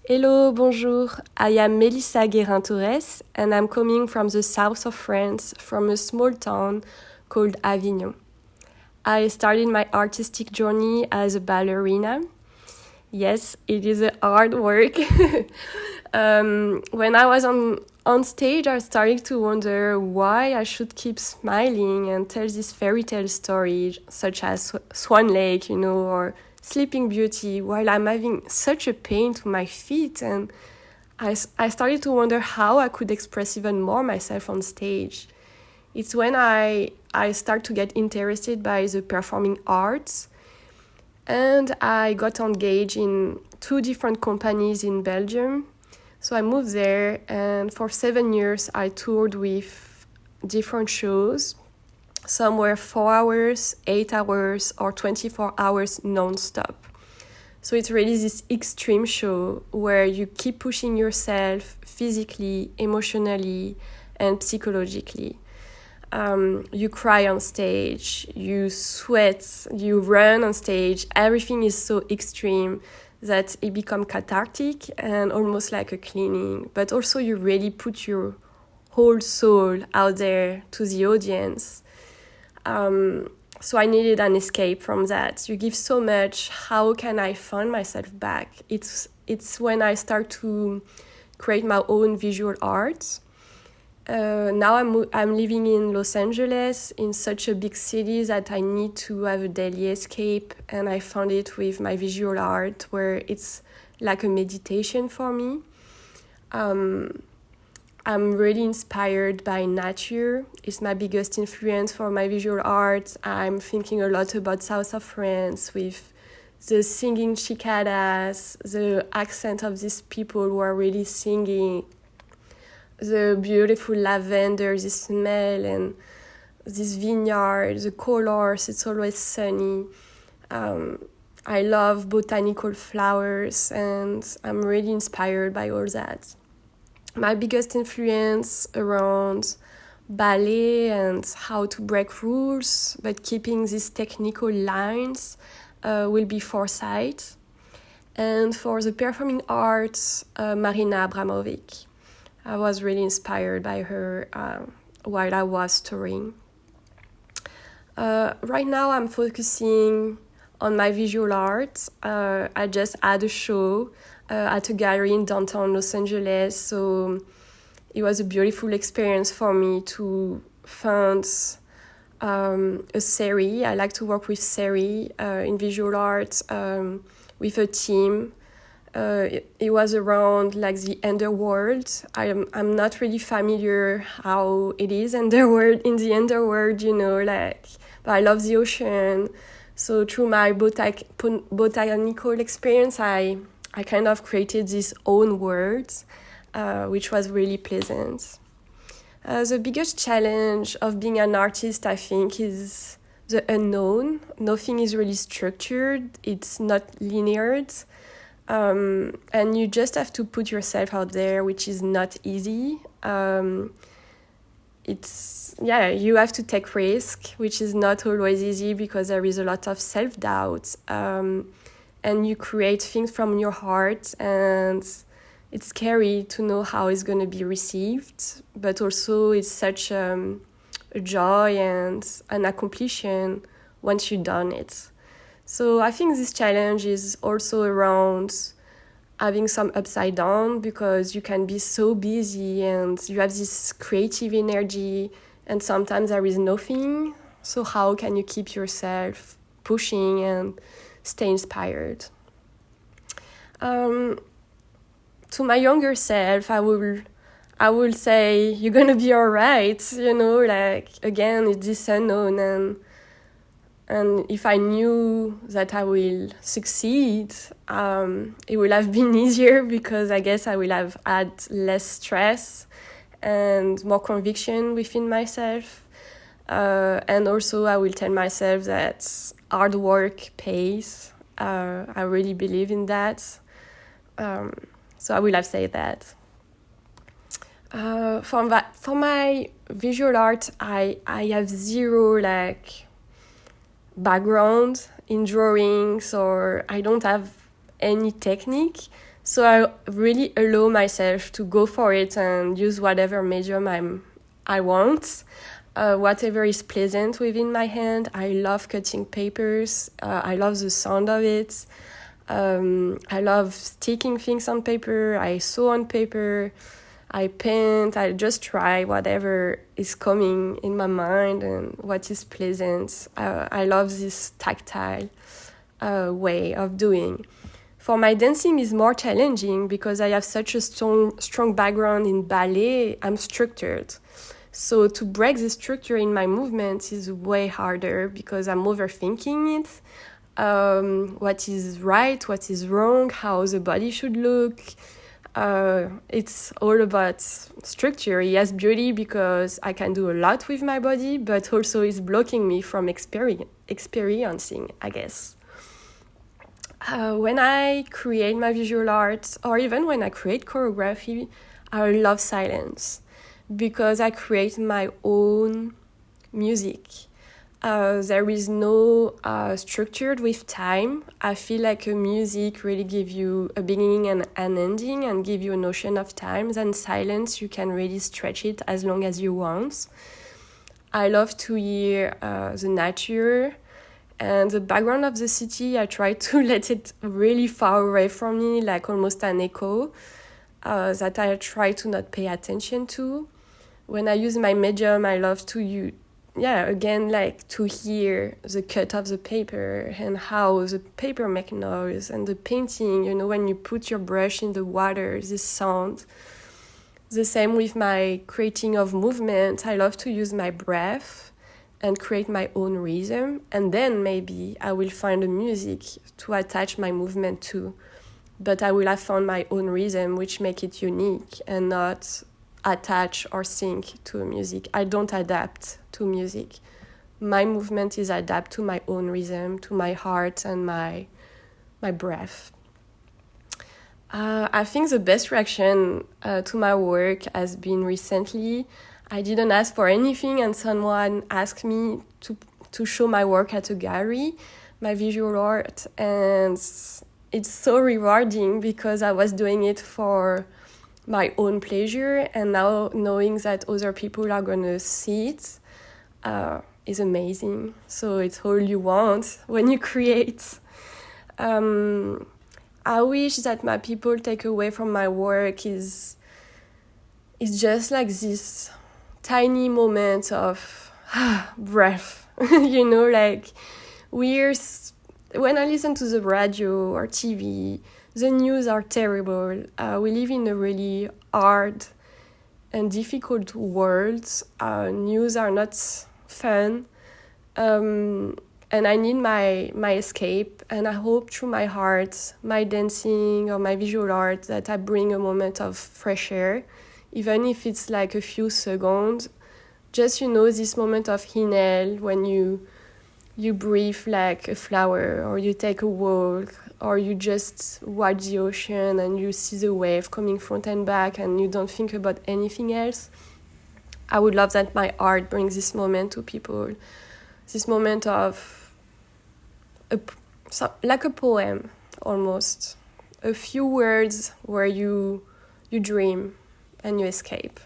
Hello, bonjour. I am Mélissa Guérin-Torres and I'm coming from the south of France, from a small town called Avignon. I started my artistic journey as a ballerina. Yes, it is a hard work. When I was on stage, I started to wonder why I should keep smiling and tell this fairy tale story, such as Swan Lake, or Sleeping Beauty, while I'm having such a pain to my feet. And I started to wonder how I could express even more myself on stage. It's when I start to get interested by the performing arts. And I got engaged in 2 different companies in Belgium. So I moved there, and for 7 years I toured with different shows. Some were 4 hours, 8 hours, or 24 hours non-stop. So it's really this extreme show where you keep pushing yourself physically, emotionally, and psychologically. You cry on stage, you sweat, you run on stage. Everything is so extreme that it becomes cathartic and almost like a cleaning. But also you really put your whole soul out there to the audience. So I needed an escape from that. You give so much. How can I find myself back? It's when I start to create my own visual art. Now I'm living in Los Angeles, in such a big city that I need to have a daily escape, and I found it with my visual art, where it's like a meditation for me. I'm really inspired by nature. It's my biggest influence for my visual art. I'm thinking a lot about south of France with the singing cicadas, the accent of these people who are really singing, the beautiful lavender, the smell, and this vineyard, the colors, it's always sunny. I love botanical flowers, and I'm really inspired by all that. My biggest influence around ballet and how to break rules, but keeping these technical lines, will be Forsythe. And for the performing arts, Marina Abramović. I was really inspired by her while I was touring. Right now I'm focusing on my visual art. I just had a show at a gallery in downtown Los Angeles, so it was a beautiful experience for me to find a series. I like to work with series in visual art with a team. It was around like the underworld. I'm not really familiar how it is in the underworld, but I love the ocean. So through my botanical experience, I kind of created this own world, which was really pleasant. The biggest challenge of being an artist, I think, is the unknown. Nothing is really structured. It's not linear. And you just have to put yourself out there, which is not easy. You have to take risk, which is not always easy because there is a lot of self-doubt. And you create things from your heart, and it's scary to know how it's going to be received, but also it's such a joy and an accomplishment once you've done it. So I think this challenge is also around having some upside down, because you can be so busy and you have this creative energy, and sometimes there is nothing. So how can you keep yourself pushing and stay inspired? To my younger self, I will say, you're gonna be all right. Again, it's this unknown, and if I knew that I will succeed, it would have been easier, because I guess I will have had less stress and more conviction within myself. And also I will tell myself that hard work pays. I really believe in that. So I will have said that. For my visual art, I have zero background in drawings, or I don't have any technique. So I really allow myself to go for it and use whatever medium I want, whatever is pleasant within my hand. I love cutting papers. I love the sound of it. I love sticking things on paper. I sew on paper. I paint. I just try whatever is coming in my mind and what is pleasant. I love this tactile way of doing. For my dancing is more challenging because I have such a strong background in ballet. I'm structured. So to break the structure in my movements is way harder because I'm overthinking it. What is right, what is wrong, how the body should look. It's all about structure. Yes, beauty because I can do a lot with my body, but also it's blocking me from experiencing, I guess. When I create my visual arts, or even when I create choreography, I love silence because I create my own music. There is no structured with time. I feel like a music really gives you a beginning and an ending and give you a notion of time. Then silence, you can really stretch it as long as you want. I love to hear the nature. And the background of the city, I try to let it really far away from me, like almost an echo, that I try to not pay attention to. When I use my medium, I love to to hear the cut of the paper and how the paper makes noise and the painting, when you put your brush in the water, this sound. The same with my creating of movement. I love to use my breath and create my own rhythm, and then maybe I will find a music to attach my movement to. But I will have found my own rhythm, which make it unique and not attach or sync to music. I don't adapt to music. My movement is adapt to my own rhythm, to my heart and my breath. I think the best reaction to my work has been recently. I didn't ask for anything and someone asked me to show my work at a gallery, my visual art, and it's so rewarding because I was doing it for my own pleasure, and now knowing that other people are gonna see it is amazing. So it's all you want when you create. I wish that my people take away from my work is just like this tiny moment of breath. Like when I listen to the radio or TV, the news are terrible. We live in a really hard and difficult world. News are not fun. And I need my escape. And I hope through my art, my dancing or my visual art, that I bring a moment of fresh air, even if it's like a few seconds. Just, this moment of inhale when you breathe like a flower, or you take a walk, or you just watch the ocean and you see the wave coming front and back and you don't think about anything else. I would love that my art brings this moment to people. This moment of like a poem, almost. A few words where you dream and you escape.